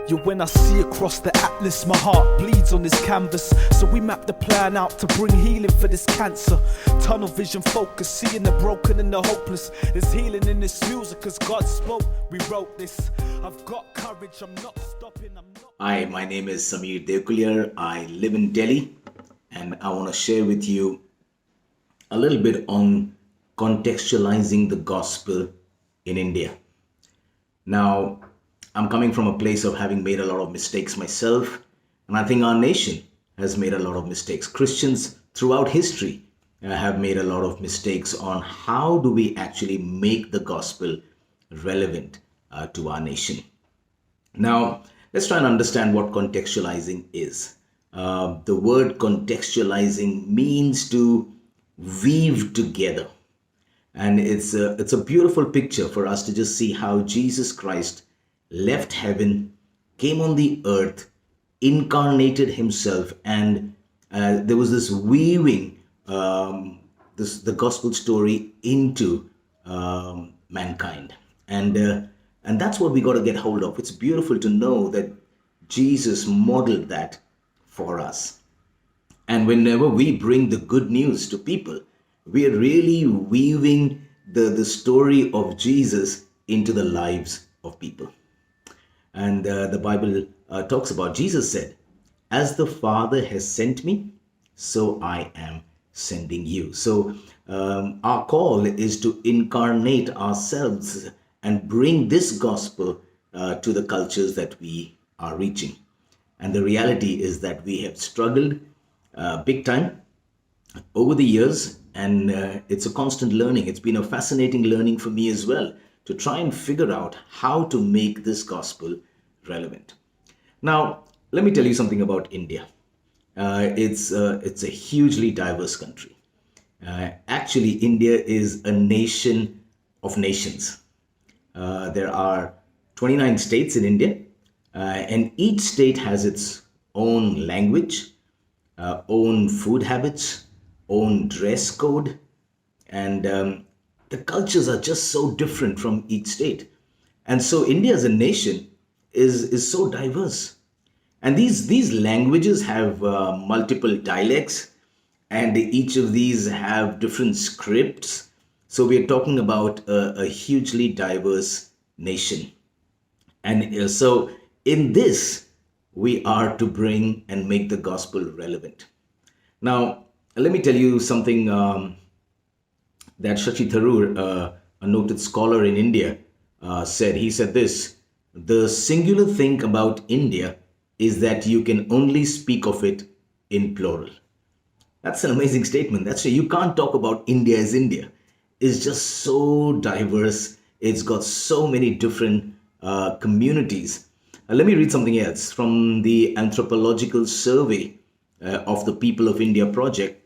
Yeah, when I see across the atlas, my heart bleeds on this canvas. So we map the plan out to bring healing for this cancer. Tunnel vision focus, seeing the broken and the hopeless. There's healing in this music, cause God spoke, we wrote this. I've got courage, I'm not stopping, I'm not... Hi, my name is Samir Deokuliar. I live in Delhi, and I want to share with you a little bit on contextualizing the gospel in India. Now, I'm coming from a place of having made a lot of mistakes myself, and I think our nation has made a lot of mistakes. Christians throughout history have made a lot of mistakes on how do we actually make the gospel relevant to our nation. Now, let's try and understand what contextualizing is. The word contextualizing means to weave together. And it's a beautiful picture for us to just see how Jesus Christ left heaven, came on the earth, incarnated himself, and there was this weaving the gospel story into mankind. And that's what we got to get hold of. It's beautiful to know that Jesus modeled that for us. And whenever we bring the good news to people, we are really weaving the story of Jesus into the lives of people. And the Bible talks about, Jesus said, as the Father has sent me, so I am sending you. So our call is to incarnate ourselves and bring this gospel to the cultures that we are reaching. And the reality is that we have struggled big time over the years, and it's a constant learning. It's been a fascinating learning for me as well to try and figure out how to make this gospel relevant. Now, let me tell you something about India. It's a hugely diverse country. Actually, India is a nation of nations. There are 29 states in India, and each state has its own language, own food habits, own dress code, and the cultures are just so different from each state. And so India as a nation is so diverse. And these languages have multiple dialects, and each of these have different scripts. So we're talking about a hugely diverse nation. And so in this, we are to bring and make the gospel relevant. Now, let me tell you something that Shashi Tharoor, a noted scholar in India, said. He said this: the singular thing about India is that you can only speak of it in plural. That's an amazing statement. That's you can't talk about India as India. It's just so diverse. It's got so many different communities. Let me read something else from the Anthropological Survey of the People of India project.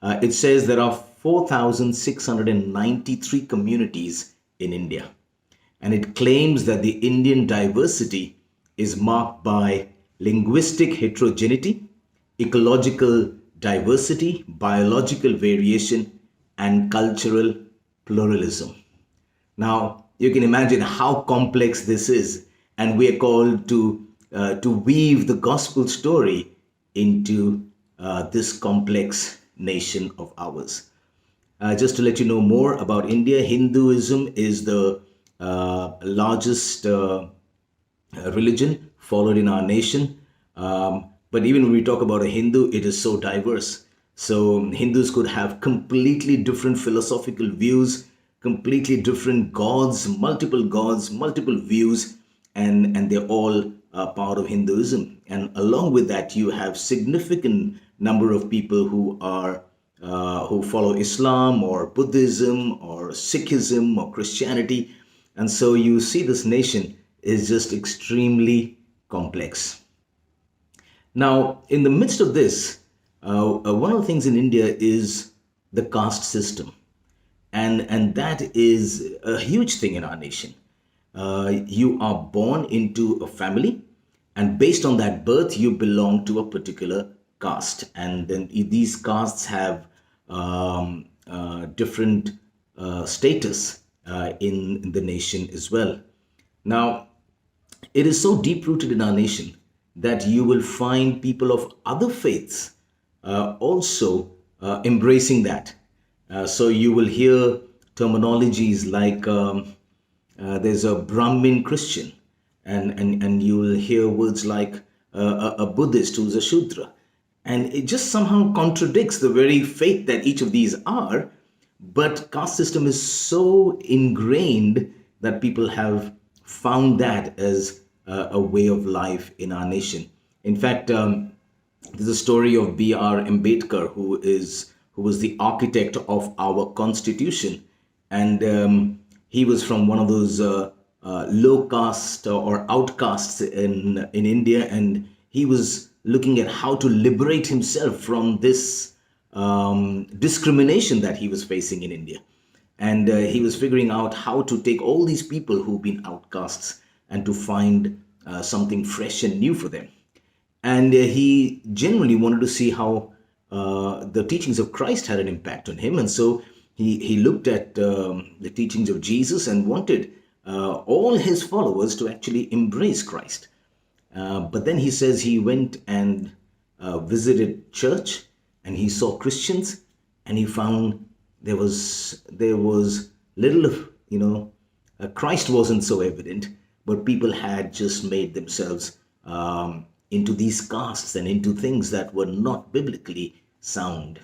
It says there are 4,693 communities in India. And it claims that the Indian diversity is marked by linguistic heterogeneity, ecological diversity, biological variation, and cultural pluralism. Now, you can imagine how complex this is, and we are called to weave the gospel story into this complex nation of ours. Just to let you know more about India, Hinduism is the largest religion followed in our nation. But even when we talk about a Hindu, it is so diverse. So Hindus could have completely different philosophical views, completely different gods, multiple views, and they're all part of Hinduism. And along with that, you have significant number of people who are who follow Islam or Buddhism or Sikhism or Christianity. And so you see this nation is just extremely complex. Now, in the midst of this, one of the things in India is the caste system. And that is a huge thing in our nation. You are born into a family, and based on that birth, you belong to a particular caste. And then these castes have different status in the nation as well. Now, it is so deep rooted in our nation that you will find people of other faiths also embracing that. So you will hear terminologies like there's a Brahmin Christian, and you will hear words like a Buddhist who's a Shudra. And it just somehow contradicts the very faith that each of these are. But caste system is so ingrained that people have found that as a way of life in our nation. In fact, there's a story of B.R. Ambedkar, who was the architect of our constitution, and he was from one of those low caste or outcasts in India, and he was looking at how to liberate himself from this discrimination that he was facing in India. And he was figuring out how to take all these people who've been outcasts and to find something fresh and new for them. And he genuinely wanted to see how the teachings of Christ had an impact on him. And so he looked at the teachings of Jesus and wanted all his followers to actually embrace Christ. But then he says he went and visited church, and he saw Christians, and he found there was little of, Christ wasn't so evident, but people had just made themselves into these castes and into things that were not biblically sound,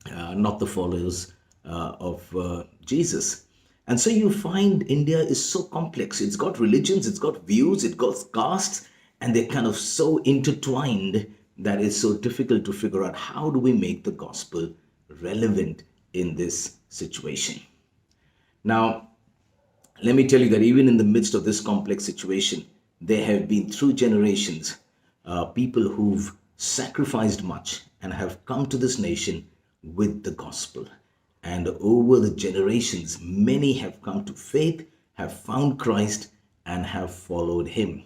not the followers of Jesus. And so you find India is so complex. It's got religions, it's got views, it's got castes, and they're kind of so intertwined that it's so difficult to figure out how do we make the gospel relevant in this situation. Now, let me tell you that even in the midst of this complex situation, there have been through generations people who've sacrificed much and have come to this nation with the gospel. And over the generations, many have come to faith, have found Christ, and have followed him.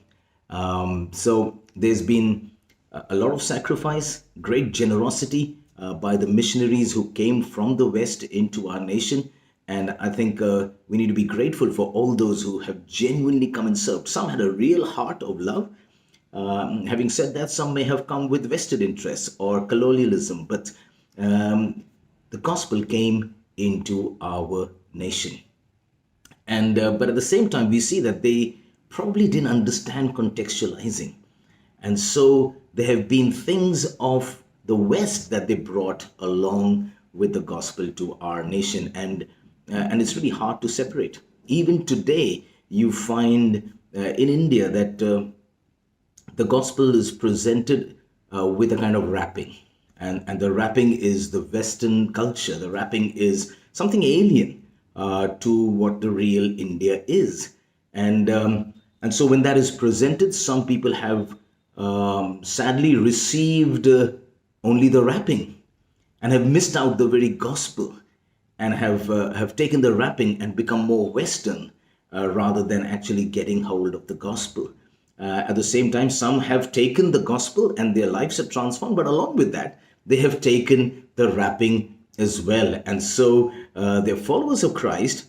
So there's been a lot of sacrifice, great generosity by the missionaries who came from the West into our nation. And I think we need to be grateful for all those who have genuinely come and served. Some had a real heart of love. Having said that, some may have come with vested interests or colonialism, but the gospel came into our nation. And but at the same time, we see that they probably didn't understand contextualizing. And so there have been things of the West that they brought along with the gospel to our nation. And it's really hard to separate. Even today, you find in India that the gospel is presented with a kind of wrapping. And the wrapping is the Western culture. The wrapping is something alien to what the real India is. And so when that is presented, some people have sadly received only the wrapping and have missed out the very gospel, and have taken the wrapping and become more Western rather than actually getting hold of the gospel. At the same time, some have taken the gospel and their lives have transformed, but along with that, they have taken the wrapping as well. And so they're followers of Christ,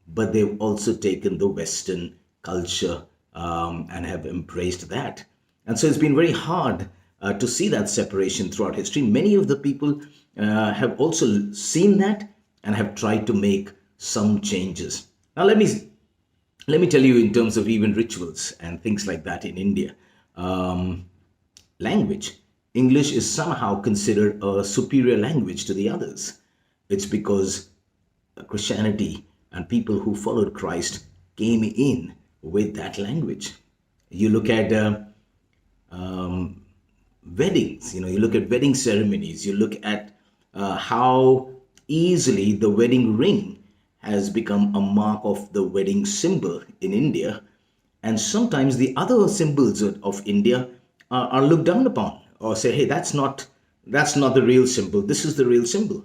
but they've also taken the Western culture and have embraced that. And so it's been very hard to see that separation throughout history. Many of the people have also seen that and have tried to make some changes. Now, let me tell you in terms of even rituals and things like that in India. Language. English is somehow considered a superior language to the others. It's because Christianity and people who followed Christ came in with that language. You look at weddings, you look at wedding ceremonies, you look at how easily the wedding ring has become a mark of the wedding symbol in India. And sometimes the other symbols of India are looked down upon or say, hey, that's not the real symbol. This is the real symbol.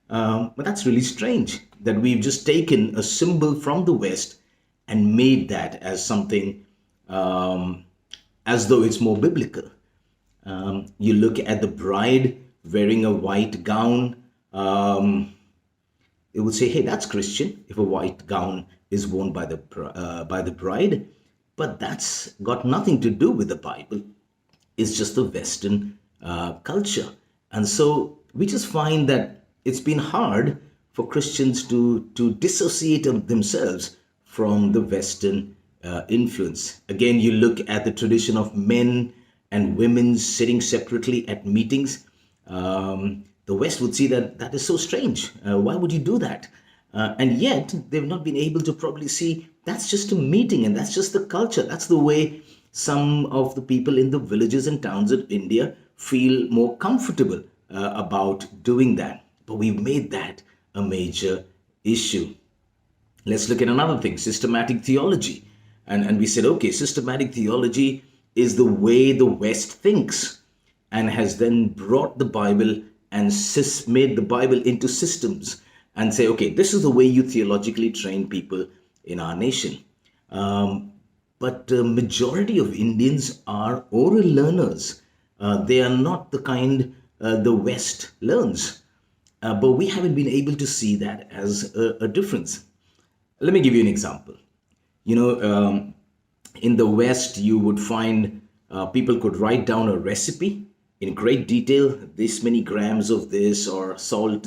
But that's really strange that we've just taken a symbol from the West and made that as something as though it's more biblical. You look at the bride wearing a white gown. It would say, hey, that's Christian if a white gown is worn by the bride. but that's got nothing to do with the Bible. It's just the Western culture. And so we just find that it's been hard for Christians to dissociate themselves from the Western influence. Again, you look at the tradition of men and women sitting separately at meetings. The West would see that that is so strange. Why would you do that? And yet, they've not been able to probably see that's just a meeting and that's just the culture. That's the way some of the people in the villages and towns of India feel more comfortable about doing that. But we've made that a major issue. Let's look at another thing, systematic theology. And we said, okay, systematic theology is the way the West thinks and has then brought the Bible and made the Bible into systems and say, okay, this is the way you theologically train people in our nation. But the majority of Indians are oral learners. They are not the kind the West learns. But we haven't been able to see that as a difference. Let me give you an example. In the West, you would find people could write down a recipe in great detail, this many grams of this or salt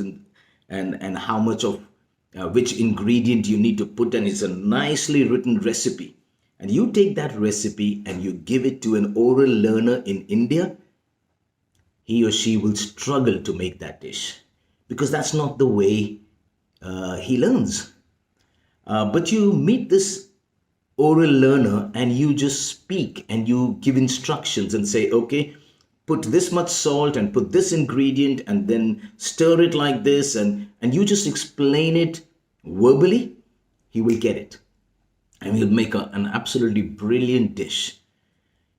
and how much of which ingredient you need to put, and it's a nicely written recipe. And you take that recipe and you give it to an oral learner in India, he or she will struggle to make that dish because that's not the way he learns. But you meet this oral learner and you just speak and you give instructions and say, okay, put this much salt and put this ingredient and then stir it like this, and you just explain it verbally, he will get it. And he'll make an absolutely brilliant dish.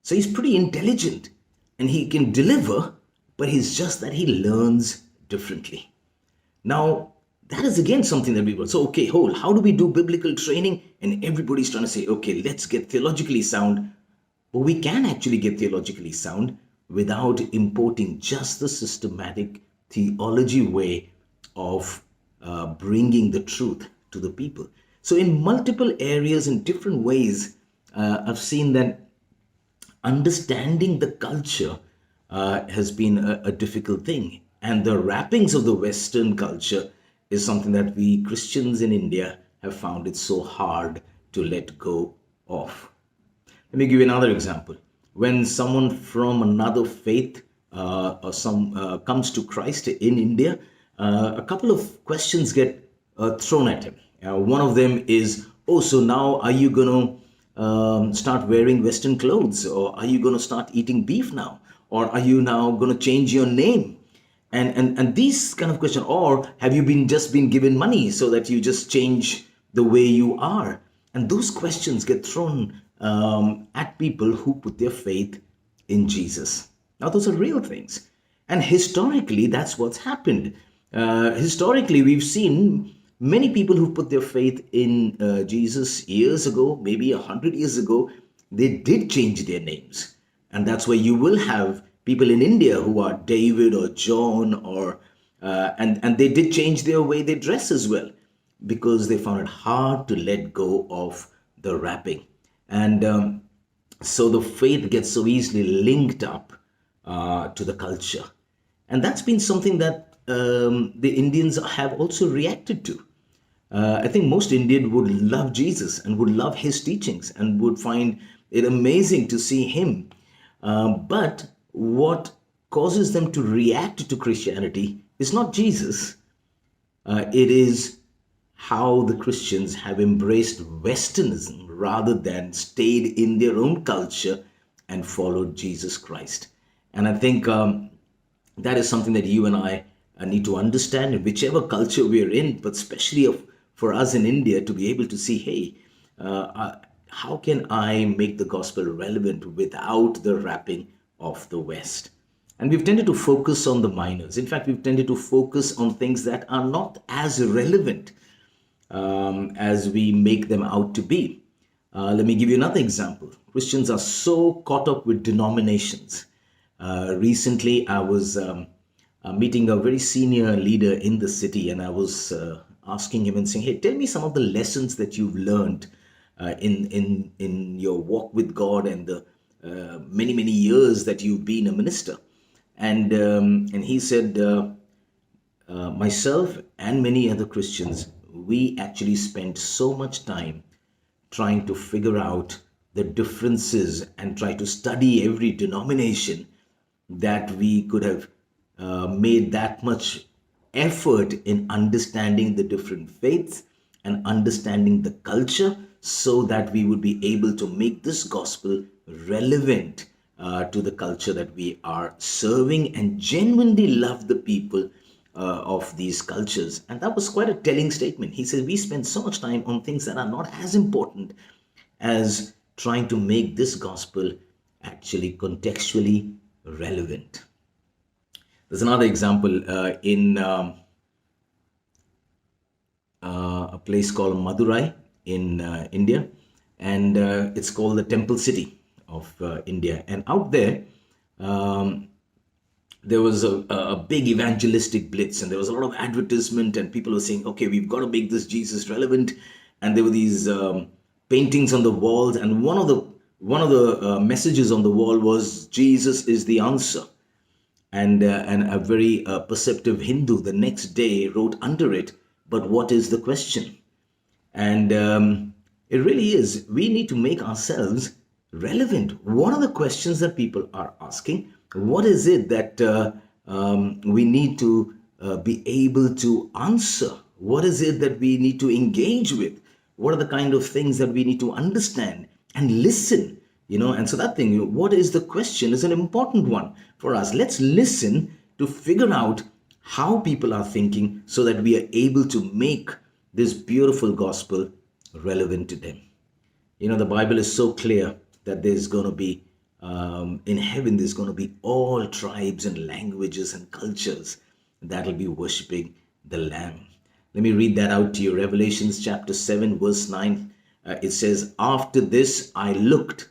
So he's pretty intelligent and he can deliver, but he's just that he learns differently. Now, that is again something that we will. So, okay, how do we do biblical training? And everybody's trying to say, okay, let's get theologically sound. But we can actually get theologically sound without importing just the systematic theology way of bringing the truth to the people. So in multiple areas, in different ways, I've seen that understanding the culture has been a difficult thing. And the wrappings of the Western culture is something that we Christians in India have found it so hard to let go of. Let me give you another example. When someone from another faith comes to Christ in India, a couple of questions get thrown at him. One of them is, oh, so now are you going to start wearing Western clothes? Or are you going to start eating beef now? Or are you now going to change your name? And these kind of questions, or have you just been given money so that you just change the way you are? And those questions get thrown at people who put their faith in Jesus. Now, those are real things. And historically, that's what's happened. Historically, we've seen many people who put their faith in Jesus years ago, maybe 100 years ago, they did change their names. And that's where you will have people in India who are David or John, or and they did change their way they dress as well, because they found it hard to let go of the wrapping. And so the faith gets so easily linked up to the culture. And that's been something that the Indians have also reacted to. I think most Indians would love Jesus and would love his teachings and would find it amazing to see him. But what causes them to react to Christianity is not Jesus. It is how the Christians have embraced Westernism rather than stayed in their own culture and followed Jesus Christ. And I think that is something that you and I need to understand in whichever culture we're in, but especially for us in India to be able to see, hey, how can I make the gospel relevant without the wrapping of the West? And we've tended to focus on the minors. In fact, we've tended to focus on things that are not as relevant as we make them out to be. Let me give you another example. Christians are so caught up with denominations. Recently, I was meeting a very senior leader in the city, and I was asking him and saying, hey, tell me some of the lessons that you've learned in your walk with God and the many years that you've been a minister. And he said, myself and many other Christians, we actually spent so much time trying to figure out the differences and try to study every denomination that we could have made that much effort in understanding the different faiths and understanding the culture so that we would be able to make this gospel relevant to the culture that we are serving and genuinely love the people of these cultures. And that was quite a telling statement. He says, we spend so much time on things that are not as important as trying to make this gospel actually contextually relevant. There's another example in a place called Madurai in India, and it's called the Temple City of India. And out there, there was a big evangelistic blitz, and there was a lot of advertisement, and people were saying, okay, we've got to make this Jesus relevant. And there were these paintings on the walls, and one of the messages on the wall was, Jesus is the answer. And a very perceptive Hindu the next day wrote under it, but what is the question? And it really is, we need to make ourselves relevant. What are the questions that people are asking? What is it that we need to be able to answer? What is it that we need to engage with? What are the kind of things that we need to understand and listen? And so that thing, what is the question, is an important one for us. Let's listen to figure out how people are thinking so that we are able to make this beautiful gospel relevant to them. The Bible is so clear that there's going to be, in heaven, there's going to be all tribes and languages and cultures that will be worshiping the Lamb. Let me read that out to you. Revelations chapter 7, verse 9. It says, after this I looked,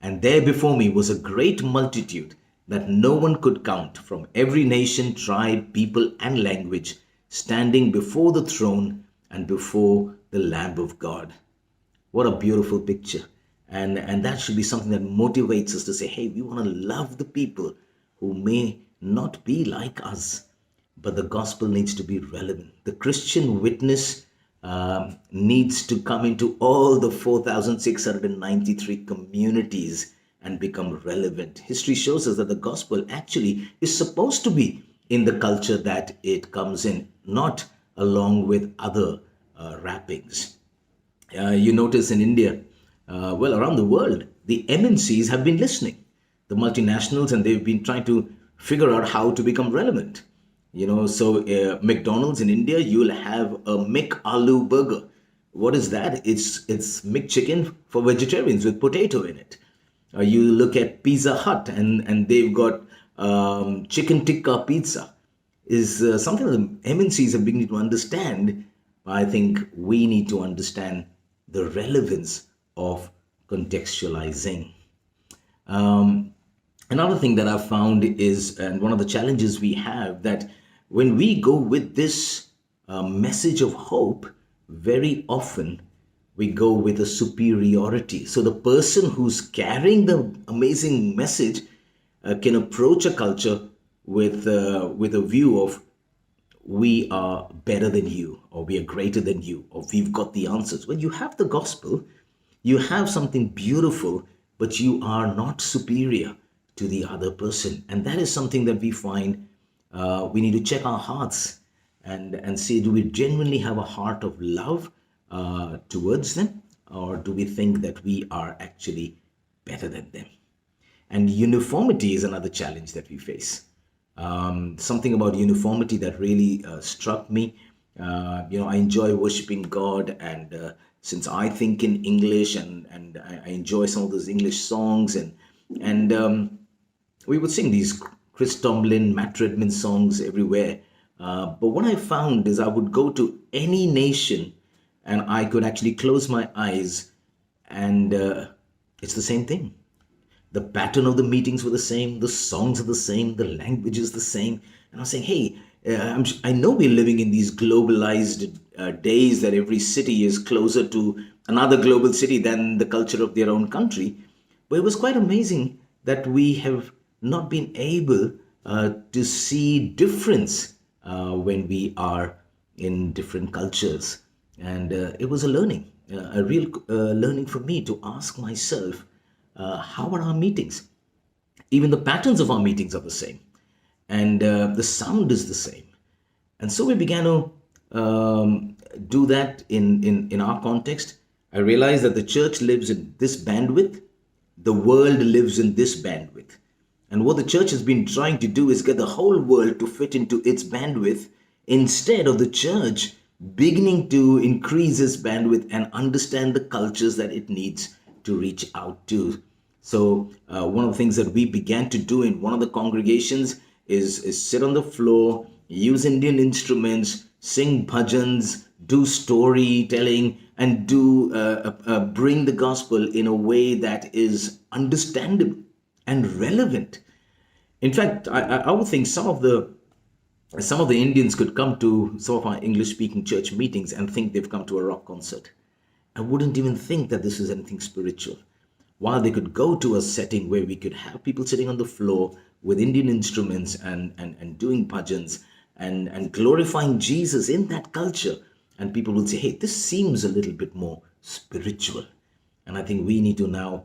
and there before me was a great multitude that no one could count, from every nation, tribe, people, and language, standing before the throne and before the Lamb of God. What a beautiful picture. And that should be something that motivates us to say, hey, we want to love the people who may not be like us, but the gospel needs to be relevant. The Christian witness needs to come into all the 4,693 communities and become relevant. History shows us that the gospel actually is supposed to be in the culture that it comes in, not along with other wrappings. You notice in India, around the world, the MNCs have been listening, the multinationals, and they've been trying to figure out how to become relevant. So McDonald's in India, you'll have a McAloo burger. What is that? It's McChicken for vegetarians with potato in it. You look at Pizza Hut, and they've got chicken tikka pizza. Is something that the MNCs are beginning to understand. I think we need to understand the relevance of contextualizing. Another thing that I've found is, and one of the challenges we have, that when we go with this message of hope, very often we go with a superiority. So the person who's carrying the amazing message can approach a culture with a view of, we are better than you, or we are greater than you, or we've got the answers. When you have the gospel, you have something beautiful, but you are not superior to the other person. And that is something that we find we need to check our hearts and see, do we genuinely have a heart of love towards them, or do we think that we are actually better than them? And uniformity is another challenge that we face. Something about uniformity that really struck me. I enjoy worshiping God, and since I think in English, and I enjoy some of those English songs, and we would sing these Chris Tomlin, Matt Redman songs everywhere. But what I found is I would go to any nation and I could actually close my eyes, and it's the same thing. The pattern of the meetings were the same, the songs are the same, the language is the same. And I was saying, hey, I know we're living in these globalized days that every city is closer to another global city than the culture of their own country. But it was quite amazing that we have not been able to see difference when we are in different cultures. And it was a real learning for me to ask myself, how are our meetings? Even the patterns of our meetings are the same, and the sound is the same. And so we began to do that in our context. I realized that the church lives in this bandwidth, the world lives in this bandwidth. And what the church has been trying to do is get the whole world to fit into its bandwidth instead of the church beginning to increase its bandwidth and understand the cultures that it needs to reach out to. So one of the things that we began to do in one of the congregations is sit on the floor, use Indian instruments, sing bhajans, do storytelling, and bring the gospel in a way that is understandable and relevant. In fact, I would think some of the Indians could come to some of our English-speaking church meetings and think they've come to a rock concert. I wouldn't even think that this is anything spiritual. While they could go to a setting where we could have people sitting on the floor with Indian instruments and doing bhajans and glorifying Jesus in that culture, and people will say, hey, this seems a little bit more spiritual. And I think we need to now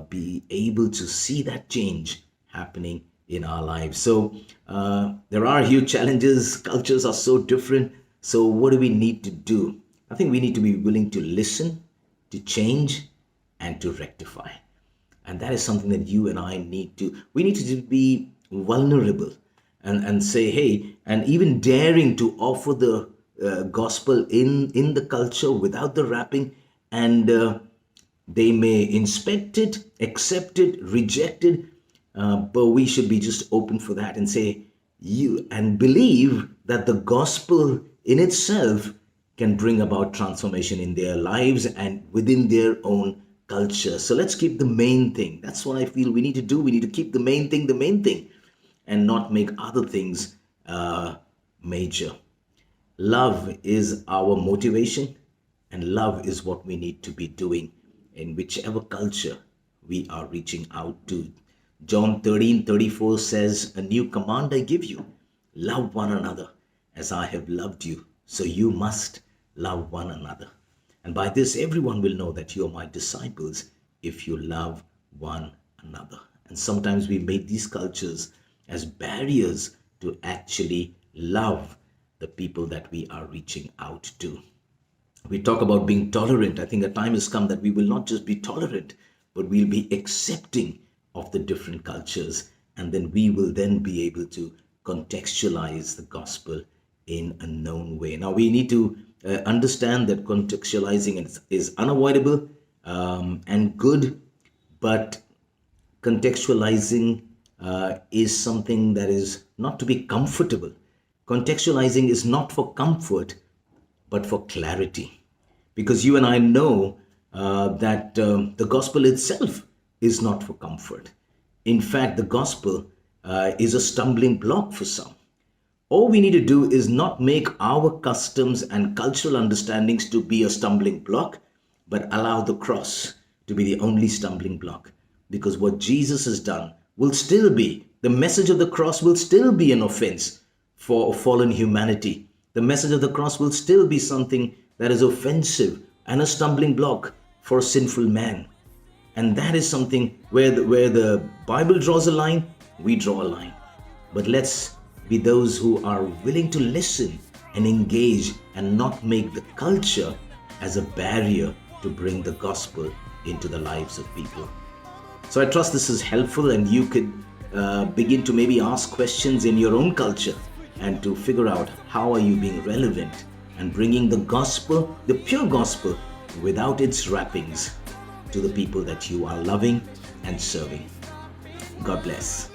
be able to see that change happening in our lives. So there are huge challenges. Cultures are so different. So what do we need to do? I think we need to be willing to listen, to change, and to rectify. And that is something that you and I need to. We need to be vulnerable and say, hey, and even daring to offer the gospel in the culture without the wrapping. And they may inspect it, accept it, reject it. But we should be just open for that and say, and believe that the gospel in itself can bring about transformation in their lives and within their own culture. So let's keep the main thing. That's what I feel we need to do. We need to keep the main thing, and not make other things major. Love is our motivation, and love is what we need to be doing in whichever culture we are reaching out to. John 13:34 says, a new command I give you, love one another as I have loved you. So you must love one another. And by this, everyone will know that you are my disciples if you love one another. And sometimes we make these cultures as barriers to actually love the people that we are reaching out to. We talk about being tolerant. I think a time has come that we will not just be tolerant, but we'll be accepting of the different cultures. And then we will then be able to contextualize the gospel in a known way. Now, we need to understand that contextualizing is unavoidable and good, but contextualizing is something that is not to be comfortable. Contextualizing is not for comfort, but for clarity. Because you and I know that the gospel itself is not for comfort. In fact, the gospel is a stumbling block for some. All we need to do is not make our customs and cultural understandings to be a stumbling block, but allow the cross to be the only stumbling block. Because what Jesus has done will still be, the message of the cross will still be an offense for fallen humanity. The message of the cross will still be something that is offensive and a stumbling block for a sinful man. And that is something where the Bible draws a line, we draw a line. But let's be those who are willing to listen and engage and not make the culture as a barrier to bring the gospel into the lives of people. So I trust this is helpful, and you could begin to maybe ask questions in your own culture and to figure out how are you being relevant and bringing the gospel, the pure gospel, without its wrappings to the people that you are loving and serving. God bless.